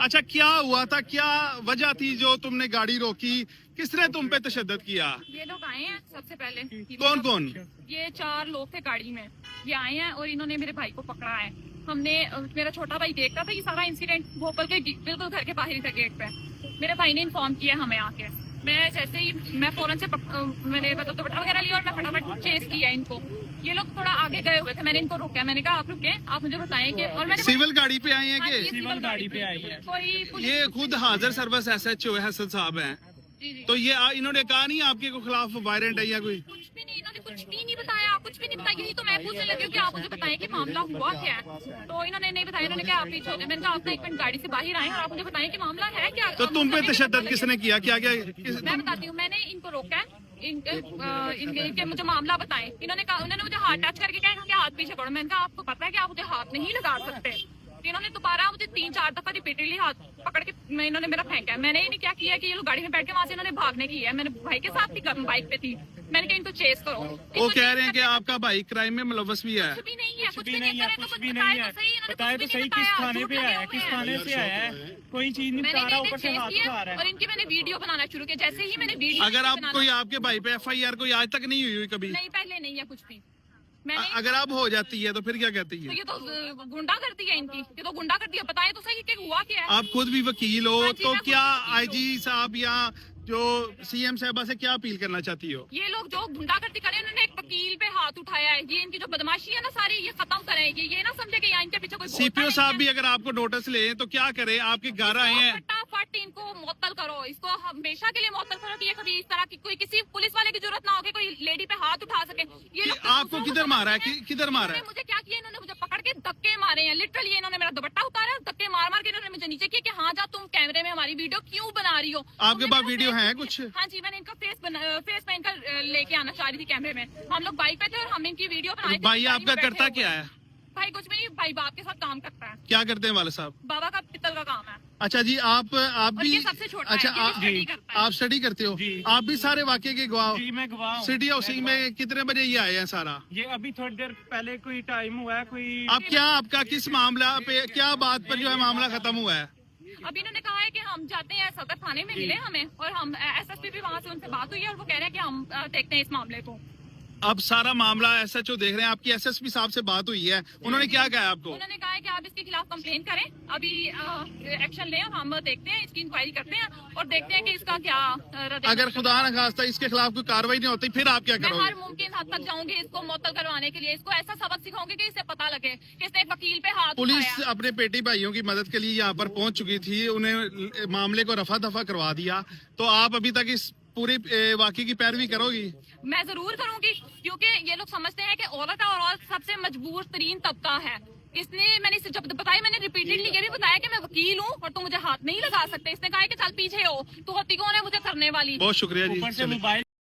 अच्छा, क्या हुआ था, क्या वजह थी जो तुमने गाड़ी रोकी, किसने तुम पे तशद्दुद किया? ये लोग आए हैं सबसे पहले। कौन कौन? ये 4 लोग थे गाड़ी में, ये आए हैं और इन्होंने मेरे भाई को पकड़ा है। हमने मेरा छोटा भाई देखता था ये सारा इंसिडेंट, भोपाल के बिल्कुल घर के बाहर ही था गेट पे। मेरे भाई ने इन्फॉर्म किया हमें आके। मैं जैसे ही मैं फौरन से मैंने मतलब दुपट्टा वगैरह लिया और मैं फटाफट चेस किया इनको। ये लोग थोड़ा आगे गए हुए थे, मैंने इनको रोका, मैंने कहा आप रुके, आप मुझे बताएं कि। और मैंने सिविल गाड़ी पे आए हैं हाँ, ये कि सिविल गाड़ी पे आई है। कोई ये खुद हाजिर सर्विस SHO हसन साहब हैं, जी जी तो ये इन्होंने कहा नहीं आपके को खिलाफ वारंट है या कोई? कुछ भी नहीं, इन्होंने कुछ भी नहीं बताया, कुछ भी नहीं बताया। यही तो मैं पूछने लगी हूँ कि आप मुझे बताएं कि मामला हुआ क्या है। तो इन्होंने नहीं बताया, इन्होंने कहा आप पीछे हो गए। मैंने कहा आप 1 मिनट गाड़ी से बाहर आए और आप मुझे बताएं कि मामला है क्या। तो तुम पे तशद्दुद किसने किया, क्या क्या मैं बताती हूँ, मैंने इनको रोका है, इनके मुझे मामला बताएं। इन्होंने कहा, उन्होंने मुझे हाथ टच करके कहा कि हाथ पीछे करो। मैंने कहा आपको पता है कि आप मुझे हाथ नहीं लगा सकते। इन्होंने दोबारा मुझे 3-4 दफा रिपीटेडली हाथ पकड़ के इन्होंने मेरा फेंका है। मैंने ये नहीं क्या किया कि ये लोग गाड़ी में बैठ के वहां से इन्होंने भागने की है। मैंने भाई के साथ थी, बाइक पे थी, मैंने कहा इनको चेस करो। वो कह रहे हैं कि आपका भाई क्राइम में मुलव्वस भी है। कुछ भी नहीं है, कुछ भी नहीं है, कुछ भी नहीं है। बताए तो सही किस थाने पे आया है, किस थाने से आया है, कोई चीज नहीं बता रहा, ऊपर से हाथ उठा रहा और है। इनकी मैंने वीडियो बनाना शुरू किया। जैसे ही मैंने वीडियो अगर आप कोई आपके भाई पे FIR कोई आज तक नहीं हुई कभी? नहीं, पहले नहीं है कुछ भी। मैंने अगर आप हो जाती है तो फिर क्या कहती तो है? ये तो गुंडा करती है इनकी, ये तो गुंडा करती है। बताए तो सही कि हुआ क्या है। आप खुद भी वकील हो, हाँ जी, तो मैं खुद क्या वकील हूँ। IG साहब या जो CM साहबा से क्या अपील करना चाहती हो? ये लोग जो गुंडागर्दी करें, उन्होंने एक वकील पे हाथ उठाया है। ये इनकी जो बदमाशी है ना सारी, ये खत्म करें। ये ना समझे कि यहाँ इनके पीछे कोई बोलता CPO नहीं साहब है। भी अगर आपको नोटिस ले तो क्या करे, आपके घर आए हैं। फटाफट इनको मुअत्तल करो, इसको हमेशा के लिए मुअत्तल करो कि ये कभी इस तरह की कोई किसी पुलिस वाले की जरूरत ना हो कि कोई लेडी पे हाथ उठा सके। ये लोग आपको किधर मारा है, किधर मारा है? इन्होंने मुझे क्या किया, इन्होंने मुझे पकड़ के धक्के मारे हैं। लिटरली इन्होंने मेरा दुपट्टा उतारा, धक्के मार मार के इन्होंने मुझे नीचे किया कि हाँ जा, तुम कैमरे में हमारी वीडियो क्यों बना रही हो। आपके पास वीडियो है कुछ? हाँ जी, मैंने इनका फेस में इनका लेके आना चाह रही थी कैमरे में। हम लोग बाइक पे थे और हम इनकी वीडियो बनाए थे। भाई गाड़ी आपका में बैठे करता हुए। क्या है? भाई कुछ भी नहीं, भाई बाप के साथ काम करता है। क्या करते हैं वाले साहब? बाबा का पित्तल का काम है। अच्छा जी, आप और भी? ये सबसे छोटा अच्छा, है, ये भी स्टडी करता है। आप स्टडी करते हो? जी। आप भी सारे वाकये के गवाह हो? जी मैं गवाह हूँ। सिटी हाउसिंग में कितने बजे ये आए हैं सारा? ये अभी थोड़ी देर पहले कोई टाइम हुआ है, कोई अब क्या आपका किस मामला पे, क्या बात पर जो है मामला खत्म हुआ है? अभी इन्होंने कहा है कि हम जाते हैं सदर थाने में, मिले हमें, और हम SSP भी वहाँ से उनसे बात हुई है और वो कह रहे हैं कि हम देखते हैं इस मामले को। अब सारा मामला SHO देख रहे हैं, आपकी SSP साहब से बात हुई है, उन्होंने क्या कहा आपको? उन्होंने कहा है कि आप इसके खिलाफ कंप्लेन करें, अभी एक्शन लें और हम देखते हैं, इसकी इंक्वायरी करते हैं और देखते हैं कि इसका क्या अगर खुदा न खास्ता इसके खिलाफ कोई कार्रवाई नहीं होती फिर आप क्या मैं हर करोगे? मुमकिन हद तक जाऊंगी इसको मुअत्तल करवाने के लिए। इसको ऐसा सबक सिखाऊंगी कि इससे पता लगे कि इसने एक वकील पे हाथ पुलिस उठाया। अपने पेटी भाइयों की मदद के लिए यहाँ पर पहुंच चुकी थी, उन्हें मामले को रफा दफा करवा दिया, तो आप अभी तक इस पूरे वाकये की पैरवी करोगी? मैं जरूर करूंगी, क्योंकि ये लोग समझते हैं कि औरत और औरत सबसे मजबूर तरीन तबका है। इसने मैंने इसे जब बताया, मैंने रिपीटेडली ये भी बताया कि मैं वकील हूँ और तुम मुझे हाथ नहीं लगा सकते। इसने कहा कि चल पीछे हो, तो होती कौन है मुझे करने वाली। बहुत शुक्रिया ऊपर से जी। मोबाइल